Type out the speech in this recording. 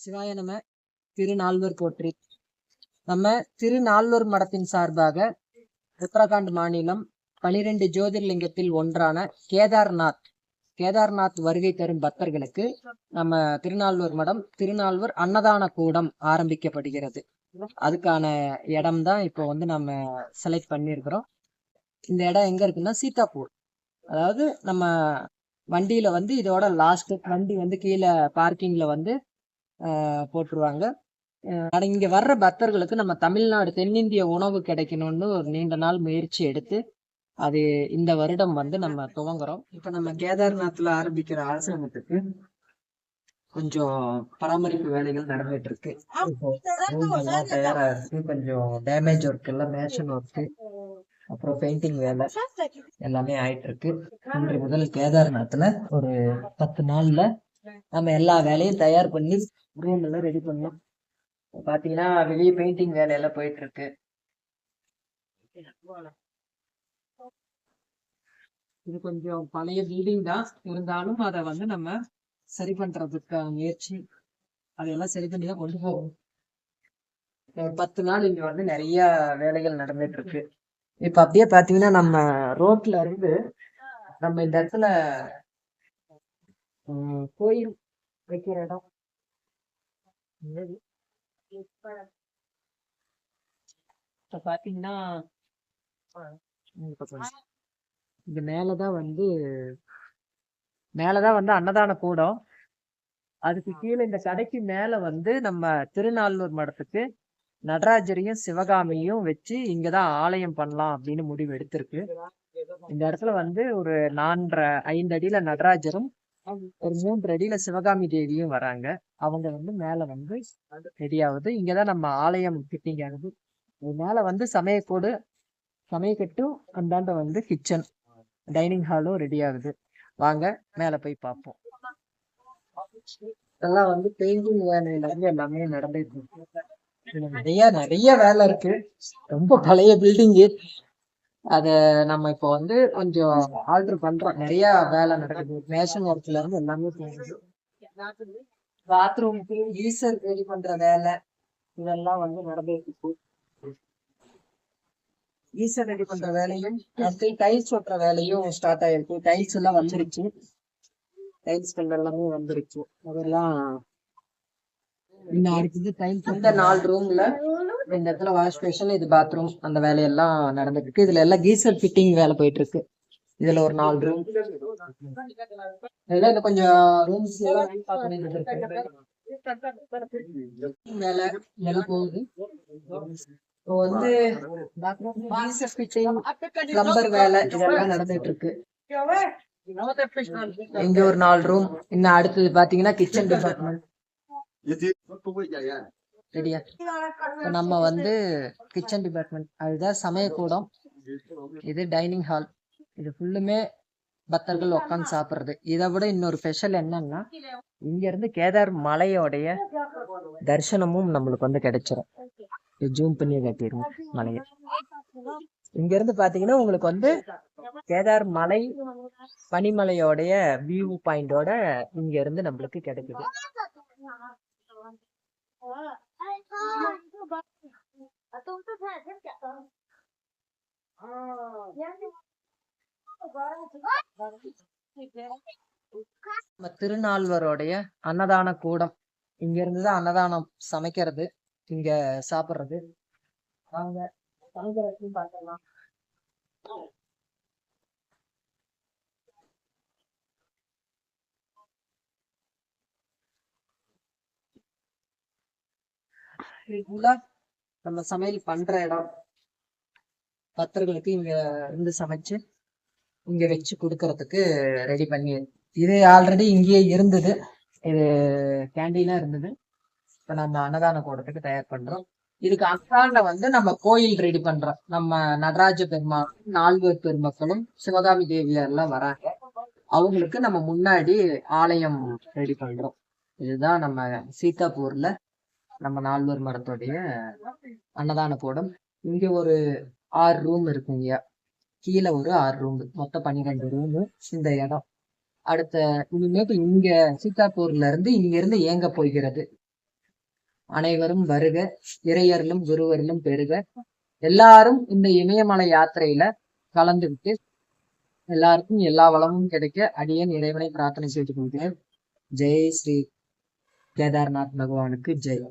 சிவாய நம. திருநால்வர் போற்றி. நம்ம திருநால்வர் மடத்தின் சார்பாக உத்தரகாண்ட் மாநிலம் 12 ஜோதிர்லிங்கத்தில் ஒன்றான கேதார்நாத் வருகை தரும் பக்தர்களுக்கு நம்ம திருநால்வர் மடம் திருநால்வர் அன்னதான கூடம் ஆரம்பிக்கப்படுகிறது. அதுக்கான இடம் தான் இப்போ நம்ம செலக்ட் பண்ணியிருக்கிறோம். இந்த இடம் எங்க இருக்குன்னா சீதாப்பூர். அதாவது நம்ம வண்டியில இதோட லாஸ்ட் வண்டி கீழே பார்க்கிங்ல போட்டுருவாங்க. இங்க வர்ற பக்தர்களுக்கு நம்ம தமிழ்நாடு தென்னிந்திய உணவு கிடைக்கணும்னு ஒரு நீண்ட நாள் முயற்சி எடுத்து அது இந்த வருடம் நம்ம துவங்குறோம். இப்ப நம்ம கேதார்நாத்ல ஆரம்பிக்கிற ஆசிரமத்துக்கு கொஞ்சம் பராமரிப்பு வேலைகள் நடந்துட்டு இருக்கு. தயாரா இருக்கு. கொஞ்சம் டேமேஜ் ஒர்க் எல்லாம் மேஷன் ஒர்க் அப்புறம் பெயிண்டிங் வேலை எல்லாமே ஆயிட்டு இருக்கு. இன்று முதல் கேதார்நாத்ல ஒரு 10 நாள்ல நம்ம எல்லா வேலையும் தயார் பண்ணி ரூம் எல்லாம் ரெடி பண்ணோம். பாத்தீங்கன்னா வெளியே பெயிண்டிங் வேலையெல்லாம் போயிட்டு இருக்கு. இது கொஞ்சம் பழைய பில்டிங் தான், இருந்தாலும் அதை நம்ம சரி பண்றதுக்கான முயற்சி அதையெல்லாம் சரி பண்ணி தான் கொண்டு போகும். 10 நாள் இங்க நிறைய வேலைகள் நடந்துட்டு இருக்கு. இப்ப அப்படியே பாத்தீங்கன்னா நம்ம ரோட்ல இருந்து நம்ம இந்த இடத்துல கோயில் வைக்கிற இடம் இப்ப பாத்தீங்கன்னா இங்க மேலதான் அன்னதான கூடம். அதுக்கு கீழே இந்த கடைக்கு மேல நம்ம திருநால்வர் மடத்துக்கு நடராஜரையும் சிவகாமியும் வச்சு இங்கதான் ஆலயம் பண்ணலாம் அப்படின்னு முடிவு எடுத்திருக்கு. இந்த இடத்துல ஒரு 4.5 அடியில நடராஜரும் ஒரு 3 அடியில சிவகாமி தேவியும் வராங்க. அவங்க மேல ரெடியாகுது. இங்கதான் நம்ம ஆலயம் ஃபிட்டிங் ஆகுது. மேல சமயக்கட்டும் அந்தாண்ட கிச்சன் டைனிங் ஹாலும் ரெடி ஆகுது. வாங்க மேல போய் பார்ப்போம். இதெல்லாம் பெயிண்டிங் வேலையில எல்லாமே நடந்துட்டு இருக்கு. நிறைய வேலை இருக்கு. ரொம்ப பழைய பில்டிங்கு. அத நம்ம இப்போ கொஞ்சம் ஆல்டர் பண்றோம். நிறைய வேலை நடக்குது. மேஷன் ஒர்க்ல இருந்து எல்லாமே போகுது. பாத்ரூமுக்கு ஈசர் ரெடி பண்ற வேலை இதெல்லாம் நடந்துட்டு இருக்கு. ஈசர் ரெடி பண்ற வேலையும் அடுத்து டைல்ஸ் ஒட்டுற வேலையும் ஸ்டார்ட் ஆயிருக்கு. டைல்ஸ் எல்லாம் வந்துருச்சு. டைல்ஸ் கலர் எல்லாமே வந்துருச்சு. அதெல்லாம் அடுத்தது டைல்ஸ். இந்த 4 ரூம்ல இந்த இடத்துல வாஷ் பேஷன், இது பாத்ரூம், அந்த வேலையெல்லாம் நடந்துட்டு இருக்கு. இதுல எல்லாம் கீசர் ஃபிட்டிங் வேலை போயிட்டு இருக்கு. இதுல ஒரு 4 ரூம். இதெல்லாம் கொஞ்சம் ரூம்ஸ் வேலை எல்லாம் போகுது. பிளம்பர் வேலை இதெல்லாம் நடந்துட்டு இருக்கு. இங்க ஒரு 4 ரூம். இன்னும் அடுத்தது பாத்தீங்கன்னா கிச்சன் டிபார்ட்மெண்ட் ரெடியா. நம்ம கிச்சன் டிபார்ட்மெண்ட் அதுதான் சமயக்கூடம். இது டைனிங் ஹால். இது ஃபுல்லுமே பக்தர்கள் உட்காந்து சாப்பிடுறது. இதை விட இன்னொரு ஸ்பெஷல் என்னன்னா இங்க இருந்து கேதார் மலையோடைய தரிசனமும் நம்மளுக்கு கிடைச்சிரும். ஜூம் பண்ணி காட்டிடுங்க மலையை. இங்க இருந்து பாத்தீங்கன்னா உங்களுக்கு கேதார் மலை பனிமலையோடைய வியூ பாயிண்டோட இங்க இருந்து நம்மளுக்கு கிடைக்குது. திருநால்வரோடைய அன்னதான கூடம். இங்க இருந்துதான் அன்னதானம் சமைக்கிறது, இங்க சாப்பிடுறது. வாங்க பார்க்கலாம். நம்ம சமையல் பண்ற இடம். பக்தர்களுக்கு இங்க இருந்து சமைச்சு இங்க வச்சு கொடுக்கறதுக்கு ரெடி பண்ணி. இது ஆல்ரெடி இங்கேயே இருந்தது. இது கேண்டீனா இருந்தது. இப்ப நம்ம அன்னதான கூடத்துக்கு தயார் பண்றோம். இதுக்கு அந்தாண்ட நம்ம கோயில் ரெடி பண்றோம். நம்ம நடராஜ பெருமாள், நால்வர் பெருமக்களும் சிவகாமி தேவியார் எல்லாம் வராங்க. அவங்களுக்கு நம்ம முன்னாடி ஆலயம் ரெடி பண்றோம். இதுதான் நம்ம சீதாப்பூர்ல நம்ம நால்வர் மடத்துடைய அன்னதான கூடம். இங்க ஒரு 6 ரூம் இருக்குங்க. கீழே ஒரு 6 ரூம், மொத்தம் 12 ரூம் இந்த இடம். அடுத்த இனிமேட்டு இங்க சீதாப்பூர்ல இருந்து இங்க இருந்து ஏங்க போய்கிறது. அனைவரும் வருக, இறையர்களும் குருவர்களும் பெறுக. எல்லாரும் இந்த இமயமலை யாத்திரையில கலந்துவிட்டு எல்லாருக்கும் எல்லா வளமும் கிடைக்க அடியேன் இறைவனை பிரார்த்தனை செய்து கொள்கிறேன். ஜெய் ஸ்ரீ கேதார்நாத் பகவானுக்கு ஜெய்.